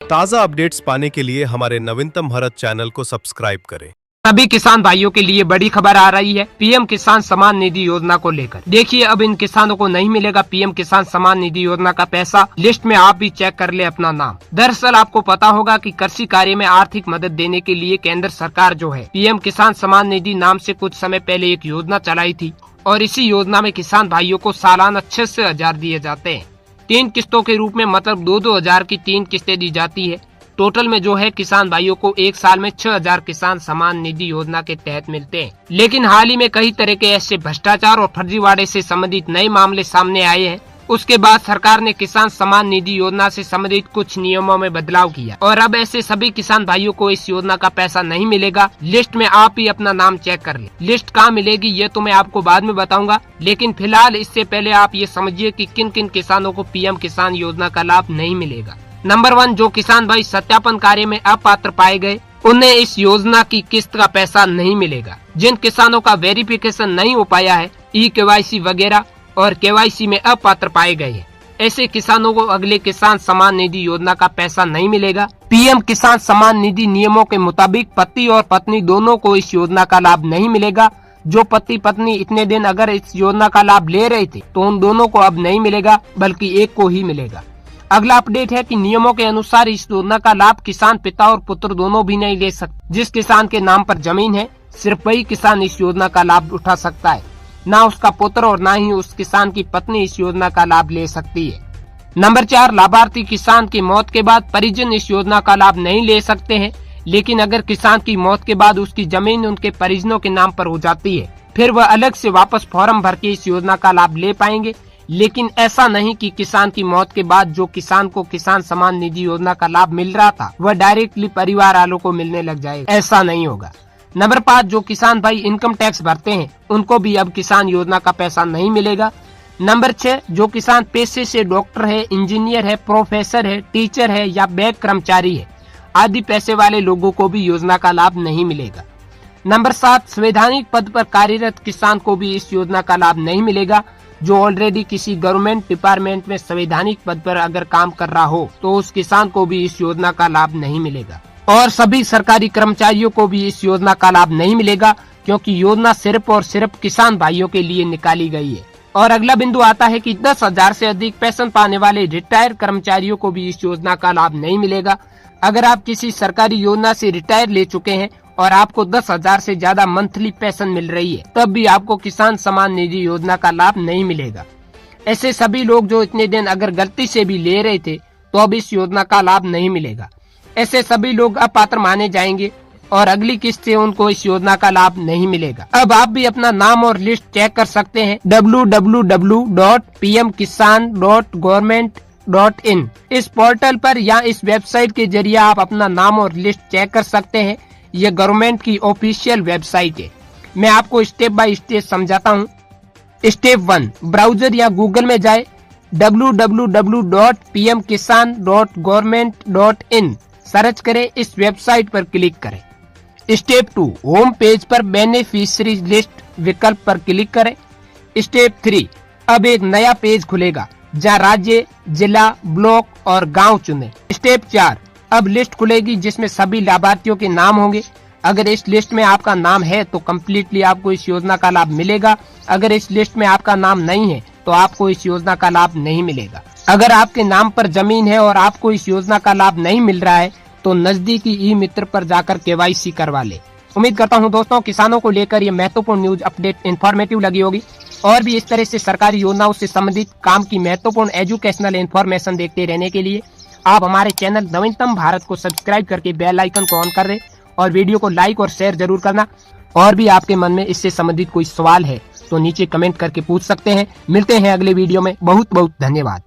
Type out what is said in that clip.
ताज़ा अपडेट्स पाने के लिए हमारे नवीनतम भारत चैनल को सब्सक्राइब करें। सभी किसान भाइयों के लिए बड़ी खबर आ रही है पीएम किसान सम्मान निधि योजना को लेकर। देखिए, अब इन किसानों को नहीं मिलेगा पीएम किसान सम्मान निधि योजना का पैसा। लिस्ट में आप भी चेक कर ले अपना नाम। दरअसल आपको पता होगा कि कृषि कार्य में आर्थिक मदद देने के लिए केंद्र सरकार जो है पीएम किसान सम्मान निधि नाम से कुछ समय पहले एक योजना चलाई थी और इसी योजना में किसान भाइयों को सालाना 6,000 दिए जाते हैं। 3 किस्तों के रूप में, मतलब 2-2 हजार की 3 किस्तें दी जाती है। टोटल में जो है किसान भाइयों को एक साल में 6,000 किसान सम्मान निधि योजना के तहत मिलते हैं। लेकिन हाल ही में कई तरह के ऐसे भ्रष्टाचार और फर्जीवाड़े से संबंधित नए मामले सामने आए हैं। उसके बाद सरकार ने किसान सम्मान निधि योजना से संबंधित कुछ नियमों में बदलाव किया और अब ऐसे सभी किसान भाइयों को इस योजना का पैसा नहीं मिलेगा। लिस्ट में आप ही अपना नाम चेक कर ले। लिस्ट कहाँ मिलेगी ये तो मैं आपको बाद में बताऊंगा, लेकिन फिलहाल इससे पहले आप ये समझिए कि किन किन किसानों को पीएम किसान योजना का लाभ नहीं मिलेगा। नंबर 1, जो किसान भाई सत्यापन कार्य में अपात्र पाए गए उन्हें इस योजना की किस्त का पैसा नहीं मिलेगा। जिन किसानों का वेरिफिकेशन नहीं हो पाया है, KYC वगैरह और KYC में अपात्र पाए गए हैं, ऐसे किसानों को अगले किसान सम्मान निधि योजना का पैसा नहीं मिलेगा। पीएम किसान सम्मान निधि नियमों के मुताबिक पति और पत्नी दोनों को इस योजना का लाभ नहीं मिलेगा। जो पति पत्नी इतने दिन अगर इस योजना का लाभ ले रहे थे तो उन दोनों को अब नहीं मिलेगा, बल्कि एक को ही मिलेगा। अगला अपडेट है कि नियमों के अनुसार इस योजना का लाभ किसान पिता और पुत्र दोनों भी नहीं ले सकते। जिस किसान के नाम पर जमीन है सिर्फ वही किसान इस योजना का लाभ उठा सकता है, ना उसका पुत्र और ना ही उस किसान की पत्नी इस योजना का लाभ ले सकती है। नंबर 4, लाभार्थी किसान की मौत के बाद परिजन इस योजना का लाभ नहीं ले सकते हैं। लेकिन अगर किसान की मौत के बाद उसकी जमीन उनके परिजनों के नाम पर हो जाती है, फिर वह अलग से वापस फॉर्म भर के इस योजना का लाभ ले पाएंगे। लेकिन ऐसा नहीं कि किसान की मौत के बाद जो किसान को किसान सम्मान निधि योजना का लाभ मिल रहा था वह डायरेक्टली परिवार वालों को मिलने लग जाएगा। ऐसा नहीं होगा। नंबर 5, जो किसान भाई इनकम टैक्स भरते हैं उनको भी अब किसान योजना का पैसा नहीं मिलेगा। नंबर 6, जो किसान पेशे से डॉक्टर है, इंजीनियर है, प्रोफेसर है, टीचर है या बैंक कर्मचारी है आदि पैसे वाले लोगों को भी योजना का लाभ नहीं मिलेगा। नंबर 7, संवैधानिक पद पर कार्यरत किसान को भी इस योजना का लाभ नहीं मिलेगा। जो ऑलरेडी किसी गवर्नमेंट डिपार्टमेंट में संवैधानिक पद पर अगर काम कर रहा हो तो उस किसान को भी इस योजना का लाभ नहीं मिलेगा। और सभी सरकारी कर्मचारियों को भी इस योजना का लाभ नहीं मिलेगा, क्योंकि योजना सिर्फ और सिर्फ किसान भाइयों के लिए निकाली गई है। और अगला बिंदु आता है कि 10,000 से अधिक पेंशन पाने वाले रिटायर कर्मचारियों को भी इस योजना का लाभ नहीं मिलेगा। अगर आप किसी सरकारी योजना से रिटायर ले चुके हैं और आपको 10,000 से ज्यादा मंथली पेंशन मिल रही है, तब भी आपको किसान सम्मान निधि योजना का लाभ नहीं मिलेगा। ऐसे सभी लोग जो इतने दिन अगर गलती से भी ले रहे थे तो अब इस योजना का लाभ नहीं मिलेगा। ऐसे सभी लोग अपात्र माने जाएंगे और अगली किस्त से उनको इस योजना का लाभ नहीं मिलेगा। अब आप भी अपना नाम और लिस्ट चेक कर सकते हैं www.pmkisan.government.in इस पोर्टल पर या इस वेबसाइट के जरिए आप अपना नाम और लिस्ट चेक कर सकते हैं। ये गवर्नमेंट की ऑफिशियल वेबसाइट है। मैं आपको स्टेप बाय स्टेप समझाता हूँ। स्टेप 1, ब्राउजर या गूगल में जाए, www.pmkisan.government.in सर्च करें, इस वेबसाइट पर क्लिक करें। स्टेप 2, होम पेज पर बेनिफिशियरी लिस्ट विकल्प पर क्लिक करें। स्टेप 3, अब एक नया पेज खुलेगा जहाँ राज्य, जिला, ब्लॉक और गांव चुनें। स्टेप 4, अब लिस्ट खुलेगी जिसमें सभी लाभार्थियों के नाम होंगे। अगर इस लिस्ट में आपका नाम है तो कम्प्लीटली आपको इस योजना का लाभ मिलेगा। अगर इस लिस्ट में आपका नाम नहीं है तो आपको इस योजना का लाभ नहीं मिलेगा। अगर आपके नाम पर जमीन है और आपको इस योजना का लाभ नहीं मिल रहा है तो नजदीकी ई-मित्र पर जाकर KYC करवा ले। उम्मीद करता हूं दोस्तों किसानों को लेकर ये महत्वपूर्ण न्यूज अपडेट इन्फॉर्मेटिव लगी होगी। और भी इस तरह से सरकारी योजनाओं से संबंधित काम की महत्वपूर्ण एजुकेशनल इन्फॉर्मेशन देखते रहने के लिए आप हमारे चैनल नवीनतम भारत को सब्सक्राइब करके बेल आइकन को ऑन कर दें और वीडियो को लाइक और शेयर जरूर करना। और भी आपके मन में इससे संबंधित कोई सवाल है तो नीचे कमेंट करके पूछ सकते हैं। मिलते हैं अगले वीडियो में। बहुत बहुत धन्यवाद।